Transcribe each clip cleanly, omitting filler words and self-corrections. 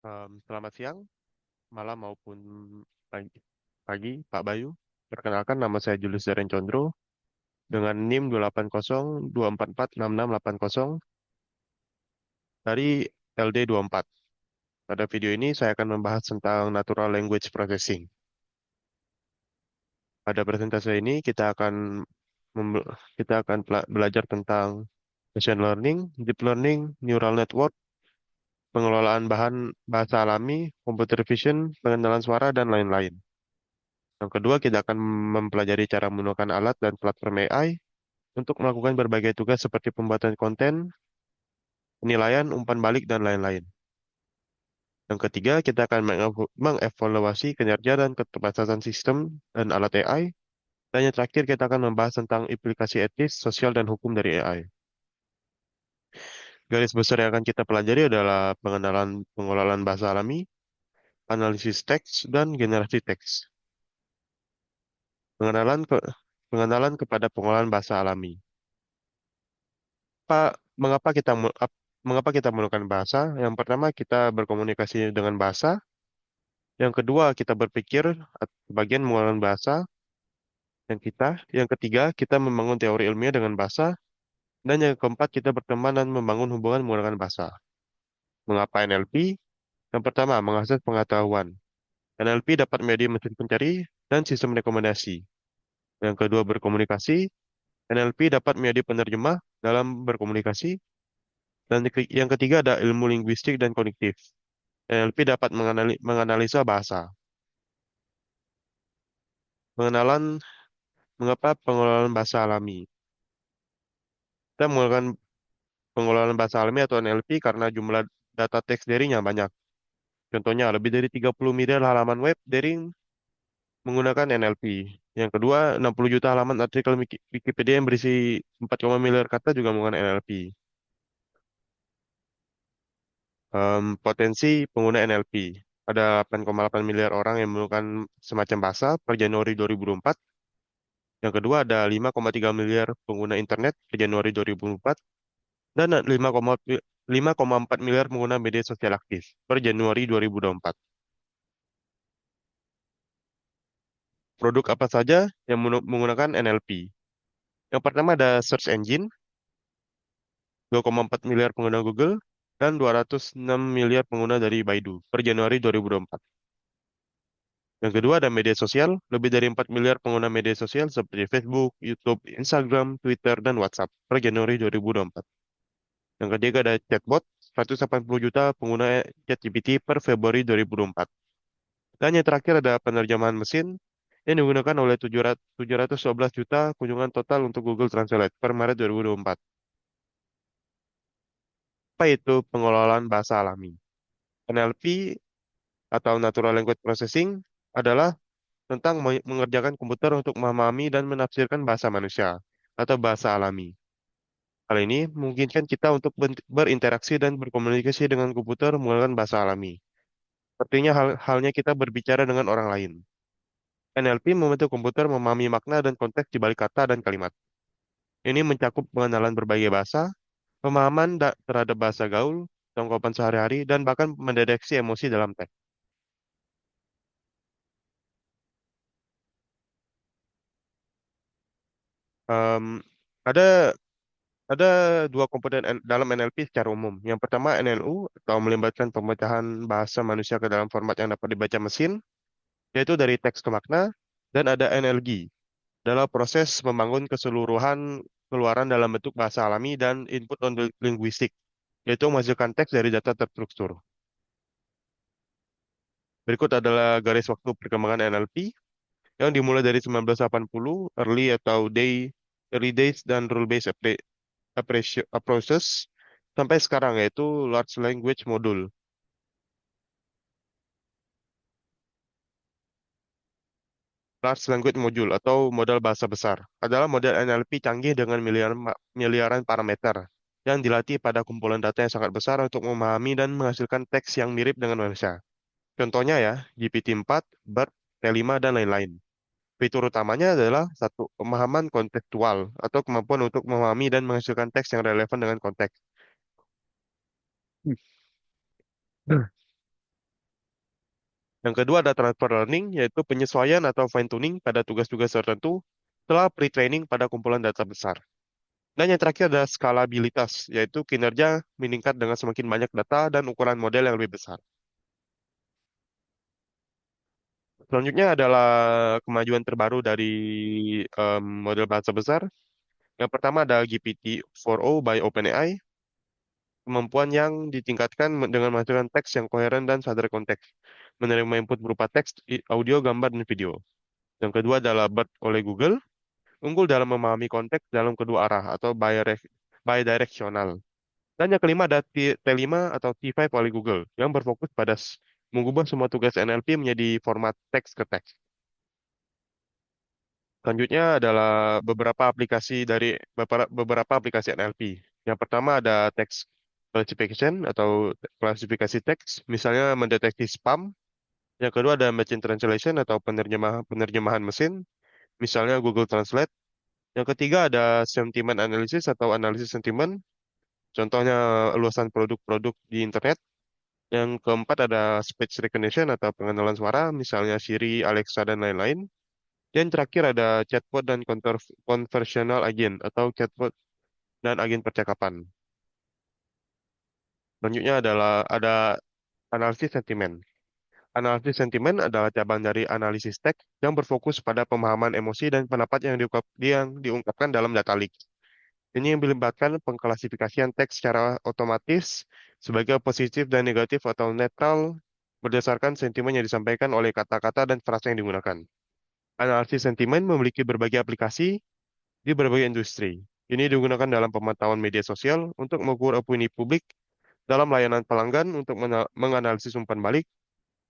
Selamat siang, malam maupun pagi, pagi, Pak Bayu. Perkenalkan nama saya Julius Daren Condro dengan NIM 28024466680 dari LD24. Pada video ini saya akan membahas tentang Natural Language Processing. Pada presentasi ini kita akan belajar tentang machine learning, deep learning, neural network, pengelolaan bahan bahasa alami, computer vision, pengenalan suara, dan lain-lain. Yang kedua, kita akan mempelajari cara menggunakan alat dan platform AI untuk melakukan berbagai tugas seperti pembuatan konten, penilaian, umpan balik, dan lain-lain. Yang ketiga, kita akan mengevaluasi kinerja dan keterbatasan sistem dan alat AI. Dan yang terakhir, kita akan membahas tentang implikasi etis, sosial, dan hukum dari AI. Garis besar yang akan kita pelajari adalah pengenalan pengelolaan bahasa alami, analisis teks, dan generasi teks. Pengenalan ke pengenalan kepada pengolahan bahasa alami. Pak, mengapa kita menggunakan bahasa? Yang pertama, kita berkomunikasi dengan bahasa. Yang kedua, kita berpikir bagian menggunakan bahasa. Yang ketiga, kita membangun teori ilmiah dengan bahasa. Dan yang keempat, kita berteman dan membangun hubungan menggunakan bahasa. Mengapa NLP? Yang pertama, mengakses pengetahuan. NLP dapat media mesin pencari dan sistem rekomendasi. Yang kedua, berkomunikasi. NLP dapat menjadi penerjemah dalam berkomunikasi. Dan yang ketiga ada ilmu linguistik dan kognitif. NLP dapat menganalisa bahasa. Pengenalan mengapa pengelolaan bahasa alami. Kita menggunakan pengelolaan bahasa alami atau NLP karena jumlah data teks darinya banyak. Contohnya, lebih dari 30 miliar halaman web daring menggunakan NLP. Yang kedua, 60 juta halaman artikel Wikipedia yang berisi 4,miliar kata juga menggunakan NLP. Potensi pengguna NLP. Ada 8,8 miliar orang yang menggunakan semacam bahasa per Januari 2024. Yang kedua, ada 5,3 miliar pengguna internet per Januari 2024 dan 5,4 miliar pengguna media sosial aktif per Januari 2024. Produk apa saja yang menggunakan NLP? Yang pertama ada search engine, 2,4 miliar pengguna Google, dan 206 miliar pengguna dari Baidu per Januari 2024. Yang kedua ada media sosial, lebih dari 4 miliar pengguna media sosial seperti Facebook, YouTube, Instagram, Twitter, dan WhatsApp per Januari 2024. Yang ketiga ada chatbot, 180 juta pengguna ChatGPT per Februari 2024. Dan yang terakhir ada penerjemahan mesin yang digunakan oleh 712 juta kunjungan total untuk Google Translate per Maret 2024. Apa itu pengelolaan bahasa alami? NLP atau Natural Language Processing adalah tentang mengerjakan komputer untuk memahami dan menafsirkan bahasa manusia atau bahasa alami. Hal ini memungkinkan kita untuk berinteraksi dan berkomunikasi dengan komputer menggunakan bahasa alami. Sepertinya halnya kita berbicara dengan orang lain. NLP membantu komputer memahami makna dan konteks di balik kata dan kalimat. Ini mencakup pengenalan berbagai bahasa, pemahaman terhadap bahasa gaul, tanggapan sehari-hari, dan bahkan mendeteksi emosi dalam teks. Em, ada ada dua komponen dalam NLP secara umum. Yang pertama NLU atau melibatkan pemecahan bahasa manusia ke dalam format yang dapat dibaca mesin, yaitu dari teks ke makna, dan ada NLG dalam proses membangun keseluruhan keluaran dalam bentuk bahasa alami dan input non-linguistik, yaitu menghasilkan teks dari data terstruktur. Berikut adalah garis waktu perkembangan NLP yang dimulai dari 1980, early days dan rule-based approaches sampai sekarang yaitu large language module. Large language module atau modal bahasa besar adalah model NLP canggih dengan miliaran parameter yang dilatih pada kumpulan data yang sangat besar untuk memahami dan menghasilkan teks yang mirip dengan manusia. Contohnya ya, GPT-4, BERT, T5, dan lain-lain. Fitur utamanya adalah satu, pemahaman kontekstual atau kemampuan untuk memahami dan menghasilkan teks yang relevan dengan konteks. Yang kedua ada transfer learning, yaitu penyesuaian atau fine-tuning pada tugas-tugas tertentu setelah pre-training pada kumpulan data besar. Dan yang terakhir ada skalabilitas, yaitu kinerja meningkat dengan semakin banyak data dan ukuran model yang lebih besar. Selanjutnya adalah kemajuan terbaru dari model bahasa besar. Yang pertama ada GPT-4o by OpenAI, kemampuan yang ditingkatkan dengan menghasilkan teks yang koheren dan sadar konteks, menerima input berupa teks, audio, gambar, dan video. Yang kedua adalah BERT oleh Google, unggul dalam memahami konteks dalam kedua arah atau bidirectional. Dan yang kelima ada T5 atau T5 oleh Google, yang berfokus pada mengubah semua tugas NLP menjadi format teks ke teks. Selanjutnya adalah beberapa aplikasi NLP. Yang pertama ada text classification atau klasifikasi teks, misalnya mendeteksi spam. Yang kedua ada machine translation atau penerjemahan mesin, misalnya Google Translate. Yang ketiga ada sentiment analysis atau analisis sentimen, contohnya luasan produk-produk di internet. Yang keempat ada speech recognition atau pengenalan suara, misalnya Siri, Alexa, dan lain-lain. Dan terakhir ada chatbot dan conversational agent atau chatbot dan agen percakapan. Selanjutnya adalah ada analisis sentimen. Analisis sentimen adalah cabang dari analisis teks yang berfokus pada pemahaman emosi dan pendapat yang diungkapkan dalam data leak. Ini yang melibatkan pengklasifikasian teks secara otomatis sebagai positif dan negatif atau netral berdasarkan sentimen yang disampaikan oleh kata-kata dan frasa yang digunakan. Analisis sentimen memiliki berbagai aplikasi di berbagai industri. Ini digunakan dalam pemantauan media sosial untuk mengukur opini publik, dalam layanan pelanggan untuk menganalisis umpan balik,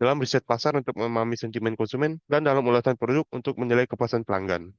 dalam riset pasar untuk memahami sentimen konsumen, dan dalam ulasan produk untuk menilai kepuasan pelanggan.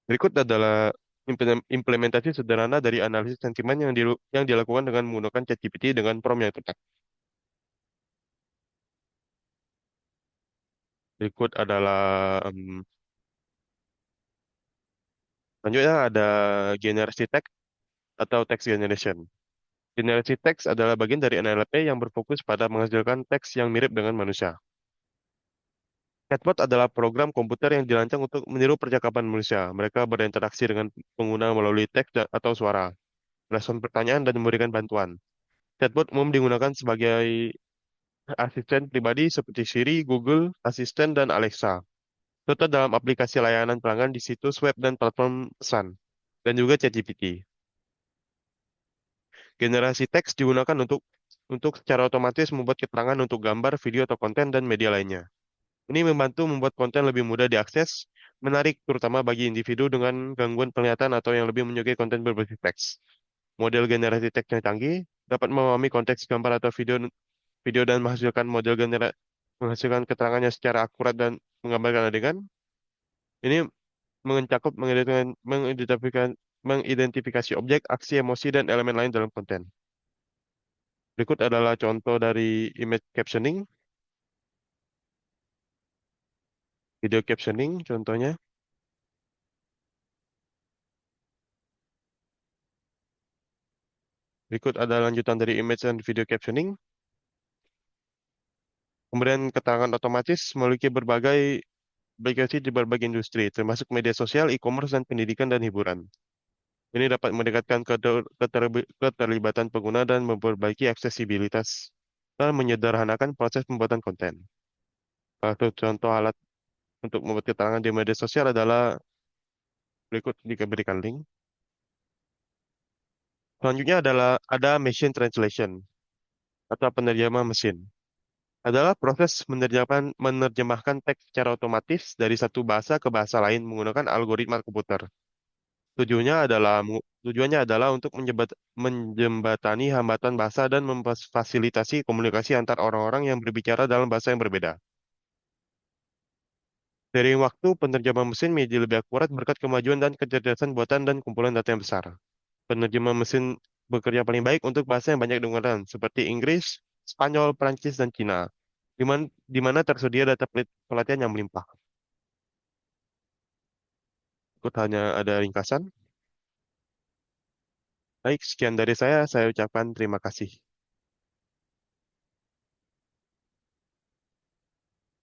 Berikut adalah implementasi sederhana dari analisis sentimen yang dilakukan dengan menggunakan ChatGPT dengan prompt yang tepat. Berikut adalah selanjutnya ada generasi text atau text generation. Generasi teks adalah bagian dari NLP yang berfokus pada menghasilkan teks yang mirip dengan manusia. Chatbot adalah program komputer yang dirancang untuk meniru percakapan manusia. Mereka berinteraksi dengan pengguna melalui teks atau suara, merespon pertanyaan, dan memberikan bantuan. Chatbot umum digunakan sebagai asisten pribadi seperti Siri, Google, Asisten, dan Alexa, serta dalam aplikasi layanan pelanggan di situs web dan platform pesan, dan juga ChatGPT. Generasi teks digunakan untuk secara otomatis membuat keterangan untuk gambar, video, atau konten dan media lainnya. Ini membantu membuat konten lebih mudah diakses, menarik terutama bagi individu dengan gangguan penglihatan atau yang lebih menyukai konten berbasis teks. Model generasi teks yang canggih dapat memahami konteks gambar atau video dan menghasilkan keterangannya secara akurat dan menggambarkan adegan. Ini mencakup mengidentifikasi objek, aksi, emosi, dan elemen lain dalam konten. Berikut adalah contoh dari image captioning, video captioning contohnya. Berikut ada lanjutan dari image dan video captioning. Pemberian keterangan otomatis memiliki berbagai aplikasi di berbagai industri, termasuk media sosial, e-commerce, dan pendidikan dan hiburan. Ini dapat meningkatkan keterlibatan pengguna dan memperbaiki aksesibilitas dan menyederhanakan proses pembuatan konten. Salah satu contoh alat untuk membuat keterangan di media sosial adalah berikut diberikan link. Selanjutnya adalah ada machine translation atau penerjemah mesin. Adalah proses menerjemahkan teks secara otomatis dari satu bahasa ke bahasa lain menggunakan algoritma komputer. Tujuannya adalah untuk menjembatani hambatan bahasa dan memfasilitasi komunikasi antar orang-orang yang berbicara dalam bahasa yang berbeda. Dari waktu, penerjemah mesin menjadi lebih akurat berkat kemajuan dan kecerdasan buatan dan kumpulan data yang besar. Penerjemah mesin bekerja paling baik untuk bahasa yang banyak digunakan, seperti Inggris, Spanyol, Prancis, dan Cina, di mana tersedia data pelatihan yang melimpah. Ikut hanya ada ringkasan. Baik, sekian dari saya ucapkan terima kasih.